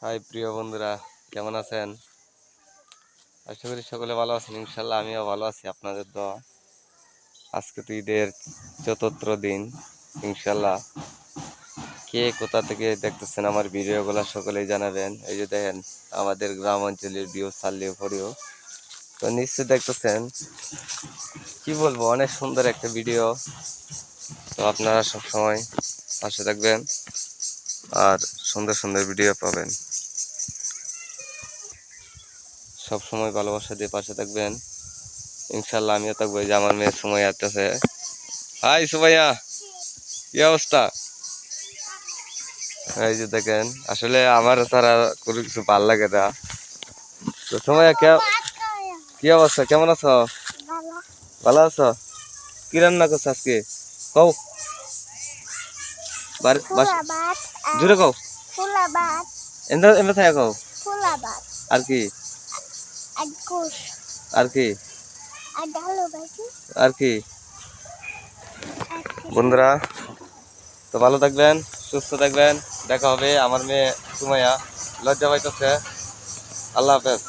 High প্রিয় বন্ধুরা, কেমন আছেন? আশা করি সকলে ভালো আছেন। ইনশাল্লাহ আমিও ভালো আছি আপনাদের দোয়া। আজকে তো ঈদের চতুর্থ দিন। ইনশাল্লাহ কে কোথা থেকে দেখতেছেন আমার ভিডিওগুলো সকলেই জানাবেন। এই যে দেখেন আমাদের গ্রাম অঞ্চলের ভিউ ছাড়লেও পরেও তো নিশ্চয়ই দেখতেছেন। কি বলবো, অনেক সুন্দর একটা ভিডিও। তো আপনারা সবসময় পাশে থাকবেন আর সুন্দর সুন্দর ভিডিও পাবেন। সব সময় ভালোবাসা দিয়ে পাশে থাকবেন। ইনশাল্লাহ আমিও থাকবো। এই যে আমার মেয়ের সময় আসতেছে। হাই সুমাইয়া, কি অবস্থা? এই যে দেখেন, আসলে আমার তারা কোনো কিছু ভাল লাগে না। তো সুমাইয়া, কি অবস্থা, কেমন আছো? ভালো আছো? কি রান্না করছো আজকে? কও, জোরে কও। এমনি এমনি থাকে কও। আর কি? আর কি? আর কি? বন্ধুরা, তো ভালো থাকবেন, সুস্থ থাকবেন। দেখা হবে। আমার মেয়ে সুমাইয়া লজ্জা পাইতেছে। আল্লাহ হাফেজ।